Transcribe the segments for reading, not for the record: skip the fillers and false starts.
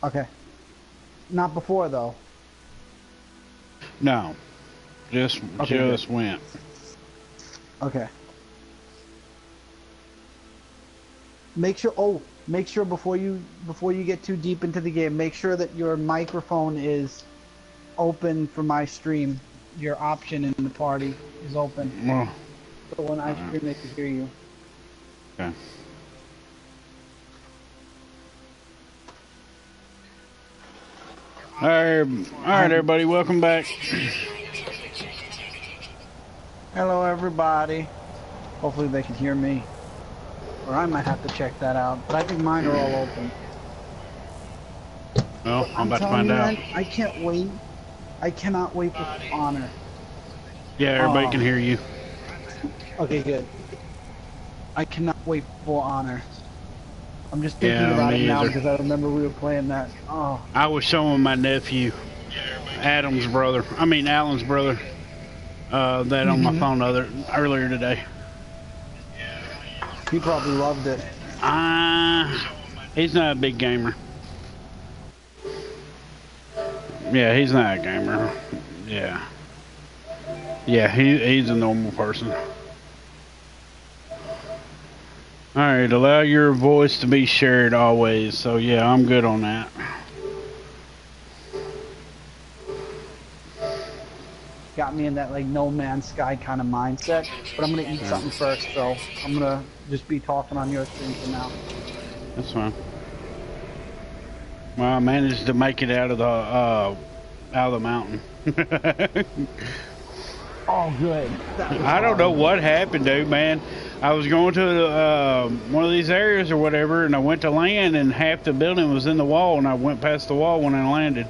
Okay. Not before though. No, just Okay, went. okay. Make sure before you get too deep into the game, make sure that your microphone is open for my stream. Your option in the party is open. Well, So when I stream, they can hear you. okay. All right, everybody, welcome back. Hello, everybody. Hopefully they can hear me. Or I might have to check that out. But I think mine are all open. Well, I'm about to telling find you, out. man, I can't wait. I cannot wait for Honor. Yeah, everybody can hear you. Okay, good. I cannot wait for Honor. I'm just thinking Yeah, about it me now either. because I remember we were playing that. Oh, I was showing my nephew, Alan's brother, that on my phone earlier today. he probably loved it. He's not a big gamer. Yeah, he's not a gamer. Yeah. Yeah, he's a normal person. Alright, allow your voice to be shared always. So yeah, I'm good on that. Got me in that like No Man's Sky kind of mindset. But I'm gonna eat something first, so I'm gonna just be talking on your stream for now. That's fine. Well, I managed to make it out of the mountain. Oh, good. I don't know what happened, dude, man. I was going to one of these areas or whatever, and I went to land, and half the building was in the wall, and I went past the wall when I landed.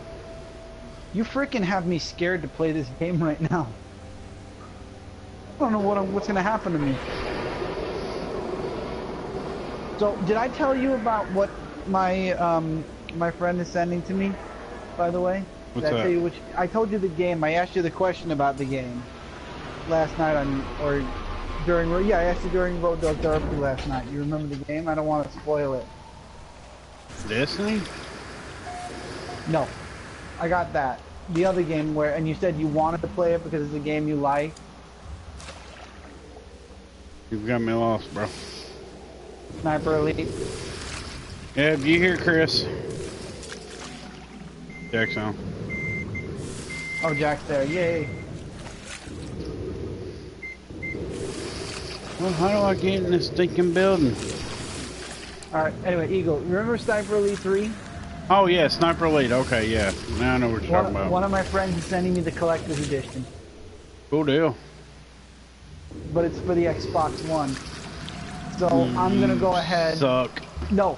You freaking have me scared to play this game right now. I don't know what's gonna happen to me. So, did I tell you about what my my friend is sending to me? By the way, What's did I that? tell you I told you the game. I asked you the question about the game last night I asked you during Road Dog Therapy last night. You remember the game? I don't want to spoil it. Destiny? No, I got that. The other game and you said you wanted to play it because it's a game you like. You've got me lost, bro. Sniper Elite. Yeah, do you hear Chris? Jack's on. Oh, Jack's there. Yay. Well, how do I get in this stinking building? Alright, anyway, Eagle, remember Sniper Elite 3? Oh, yeah, Sniper Elite. Okay, yeah. Now I know what you're talking about. One of my friends is sending me the collector's edition. Cool deal. But it's for the Xbox One. So I'm going to go ahead... Suck. No.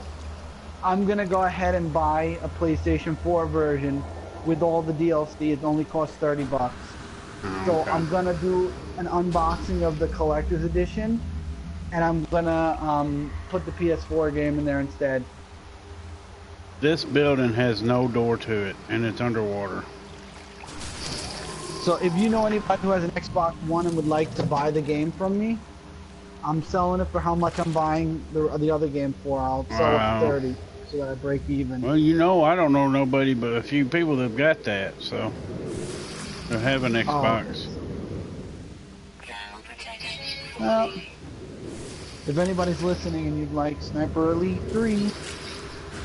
I'm going to go ahead and buy a PlayStation 4 version with all the DLC. It only costs $30. So Okay. I'm going to do an unboxing of the collector's edition. And I'm going to put the PS4 game in there instead. This building has no door to it, and it's underwater. So if you know anybody who has an Xbox One and would like to buy the game from me, I'm selling it for how much I'm buying the other game for. I'll sell it for 30 so that I break even. Well, you know, I don't know nobody but a few people that have got that, so they have an Xbox. Well, if anybody's listening and you'd like Sniper Elite 3,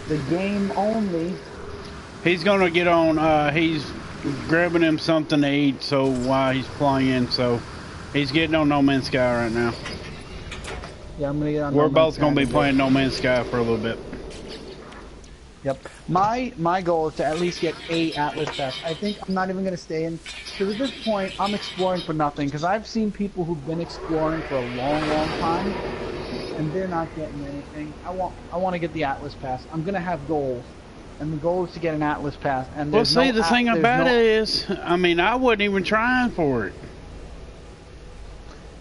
the game only. He's gonna get on. He's grabbing him something to eat, so while he's playing, so he's getting on No Man's Sky right now. Yeah, I'm gonna get on. We're both gonna be playing No Man's Sky for a little bit. Yep. My goal is to at least get 8 Atlas Pass. I think I'm not even gonna stay in, because at this point I'm exploring for nothing. Because I've seen people who've been exploring for a long time, and they're not getting anything. I want to get the Atlas Pass. I'm gonna have goals, and the goal is to get an Atlas Pass. And Well, see, the thing about it is, I mean, I wasn't even trying for it.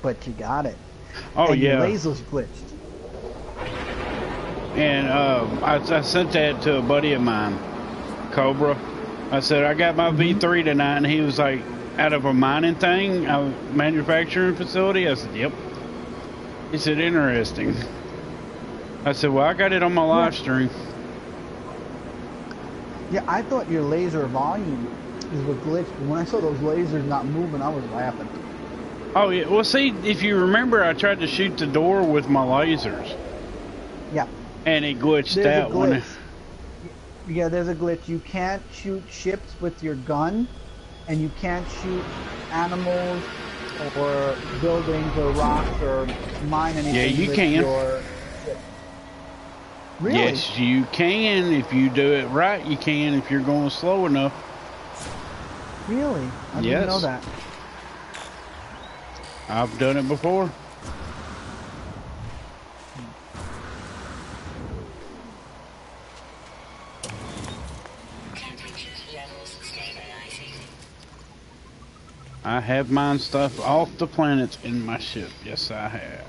But you got it. Oh and yeah. Your laser's glitched. And I sent that to a buddy of mine, Cobra. I said, I got my V3 tonight, and he was like, out of a mining thing, a manufacturing facility? I said, yep. He said, interesting. I said, well, I got it on my live stream. Yeah, I thought your laser volume is what glitched. But when I saw those lasers not moving, I was laughing. Oh yeah. Well, see, if you remember, I tried to shoot the door with my lasers, Yeah, and it glitched there's a out when. glitch. Yeah, there's a glitch. You can't shoot ships with your gun, and you can't shoot animals or buildings or rocks or mine anything Yeah, you with can. your ship. Really? Yes, you can. If you do it right, you can. If you're going slow enough. Really? I Yes. didn't know that. I've done it before. I have mine stuff off the planets in my ship. Yes, I have.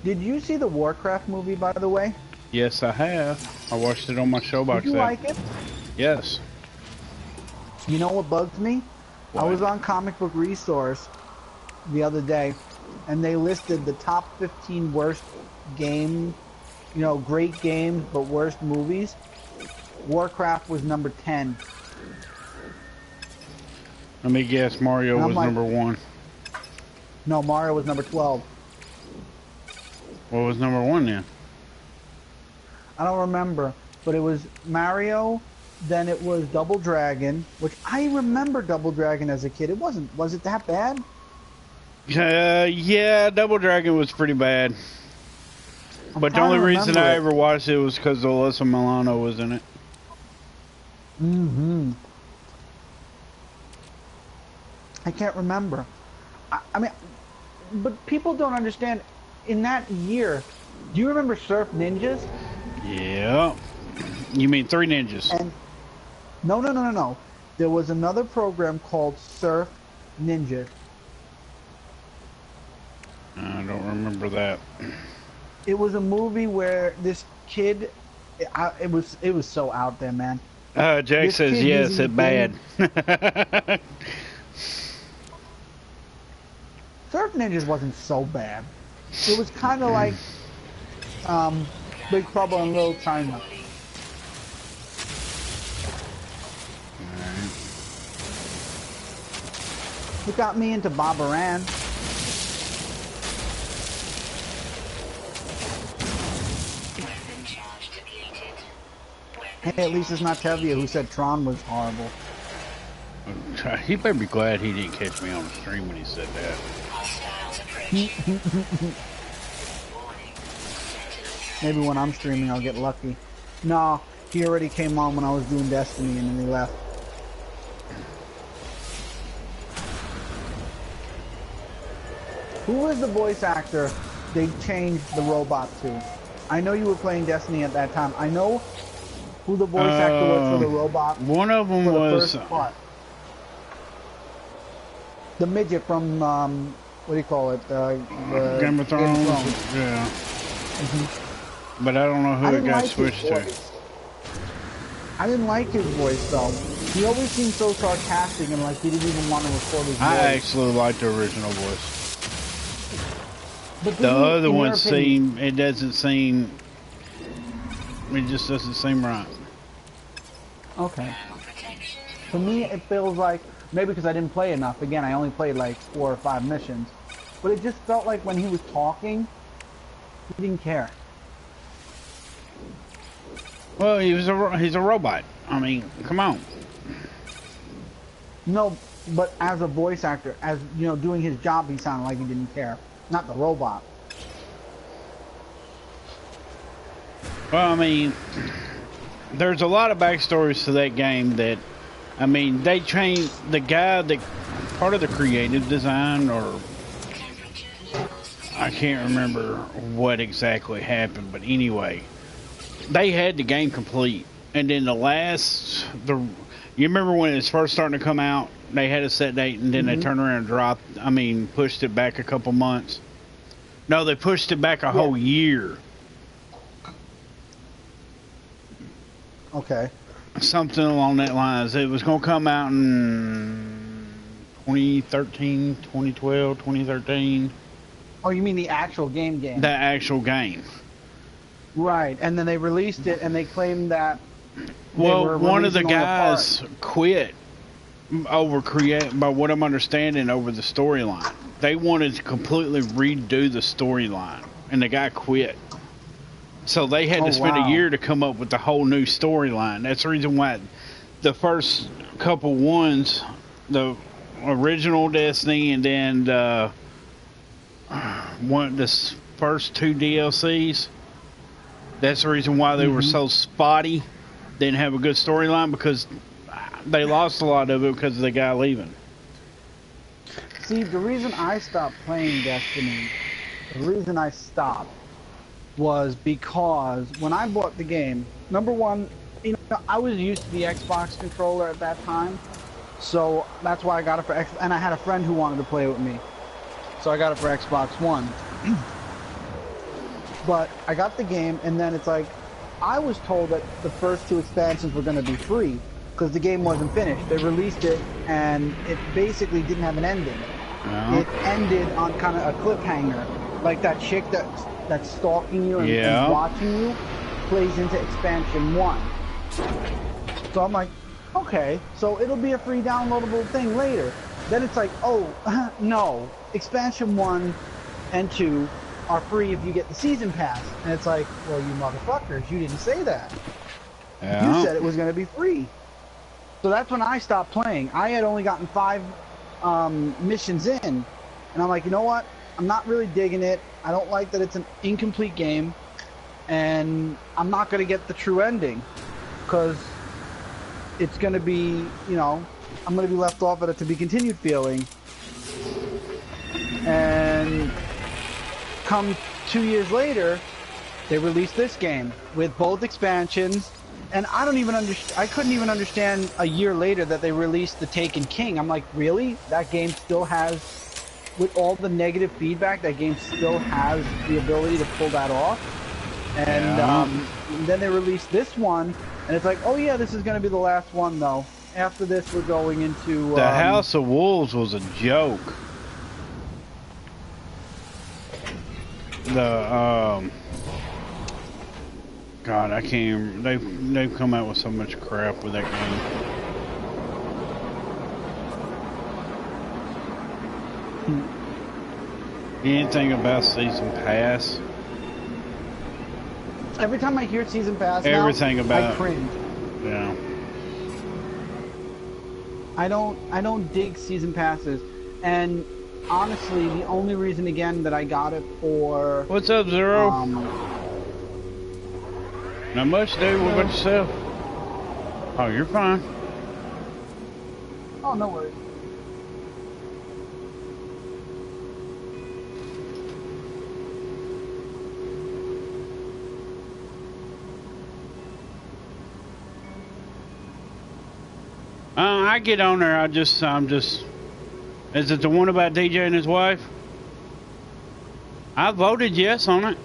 Did you see the Warcraft movie, by the way? Yes, I have. I watched it on my showbox. Did you like it? Yes. You know what bugs me? What? I was on Comic Book Resource the other day, and they listed the top 15 worst game, great games, but worst movies. Warcraft was number 10. Let me guess, Mario was like, number 1. No, Mario was number 12. What was number 1 then? I don't remember, but it was Mario, then it was Double Dragon, which I remember Double Dragon as a kid. Was it that bad? Yeah, Double Dragon was pretty bad. But the only reason I ever watched it was because Alyssa Milano was in it. Mm-hmm. I can't remember. I mean, but people don't understand. In that year, do you remember Surf Ninjas? Yeah. You mean Three Ninjas? And no. There was another program called Surf Ninja. I don't remember that. It was a movie where this kid, it was so out there, man. Jack This says kid yes, using it bad. Surf Ninjas wasn't so bad. It was kind of like Big Trouble in Little China. It got me into Bobberan. Hey, at least it's not Tevia who said Tron was horrible. He better be glad he didn't catch me on the stream when he said that. Maybe when I'm streaming I'll get lucky. No, he already came on when I was doing Destiny and then he left. Who was the voice actor they changed the robot to? I know you were playing Destiny at that time. I know who the voice actor was for the robot. One of them was the first part. The midget from what do you call it? Game of Thrones. Yeah. Mm-hmm. But I don't know who it got switched to. I didn't like his voice though. He always seemed so sarcastic and like he didn't even want to record his voice. I actually liked the original voice. But The other one it just doesn't seem right. Okay. For me, it feels like, maybe because I didn't play enough. Again, I only played like 4 or 5 missions. But it just felt like when he was talking, he didn't care. Well, he's a robot. I mean, come on. No, but as a voice actor, as doing his job, he sounded like he didn't care. Not the robot. Well, I mean, there's a lot of backstories to that game that, I mean, they changed the guy that part of the creative design, or I can't remember what exactly happened, but anyway, they had the game complete, and then you remember when it was first starting to come out, they had a set date, and then they turned around and pushed it back a couple months. No, they pushed it back a whole year. Okay. Something along that lines. It was going to come out in 2013, 2012, 2013. Oh, you mean the actual game? The actual game. Right, and then they released it, and they claimed that Well, one of the releasing only a part. guys quit over create, by what I'm understanding, over the storyline. They wanted to completely redo the storyline, and the guy quit. So they had to spend a Wow. year to come up with the whole new storyline. That's the reason why the first couple ones, the original Destiny, and then the first two DLCs. That's the reason why they were so spotty. Didn't have a good storyline because they lost a lot of it because of the guy leaving. See, the reason I stopped playing Destiny, the reason I stopped was because when I bought the game, number one, you know, I was used to the Xbox controller at that time, so that's why I got it for X. And I had a friend who wanted to play with me, so I got it for Xbox One. But I got the game, and then it's like, I was told that the first two expansions were going to be free because the game wasn't finished. They released it, and it basically didn't have an ending. No. It ended on kind of a cliffhanger, like that chick that's stalking you and watching you plays into expansion 1. So I'm like, okay, so it'll be a free downloadable thing later. Then it's like, oh, no, expansion 1 and 2 are free if you get the season pass. And it's like, well, you motherfuckers, you didn't say that. Yeah. You said it was going to be free. So that's when I stopped playing. I had only gotten 5 missions in, and I'm like, you know what? I'm not really digging it. I don't like that it's an incomplete game, and I'm not going to get the true ending because it's going to be, you know, I'm going to be left off at a to be continued feeling. And come 2 years later, they released this game with both expansions, and I don't even I couldn't even understand a year later that they released the Taken King. I'm like, really? That game still has, with all the negative feedback, that game still has the ability to pull that off. And then they released this one, and it's like, oh yeah, this is going to be the last one though. After this, we're going into The House of Wolves was a joke. God, I can't. They've come out with so much crap with that game. Anything about season pass? Every time I hear season pass, Everything now, about I cringe. Yeah. I don't dig season passes, and honestly, the only reason again that I got it for What's up, Zero? Not much, dude. What about yourself? Oh, you're fine. Oh, no worries. I get on there. I'm just. Is it the one about DJ and his wife? I voted yes on it.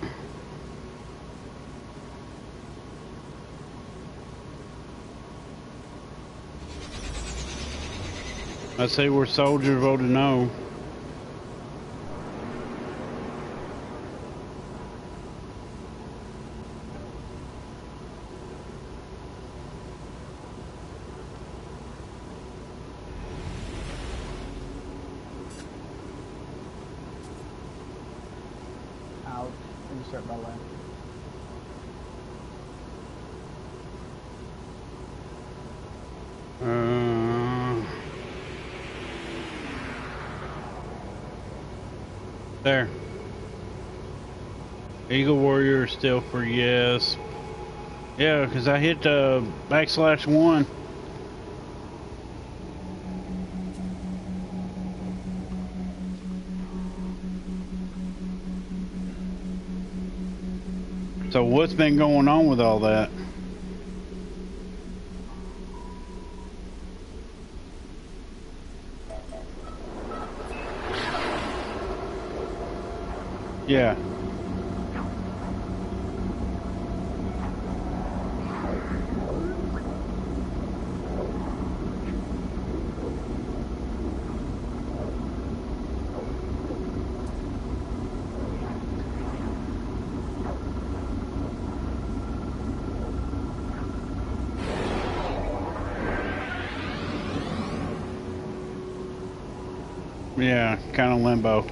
I see where Soldier voted no. Ouch. Let me start my line. There. Eaglewarrior still for yes. Yeah, because I hit /1. So what's been going on with all that? Yeah. Yeah, kind of limbo.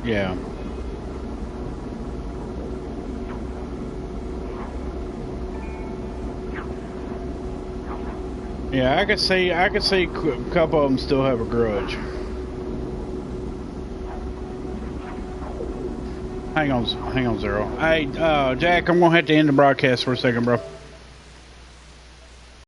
Yeah. Yeah, I could see a couple of them still have a grudge. Hang on, Zero. Hey, Jack, I'm gonna have to end the broadcast for a second, bro.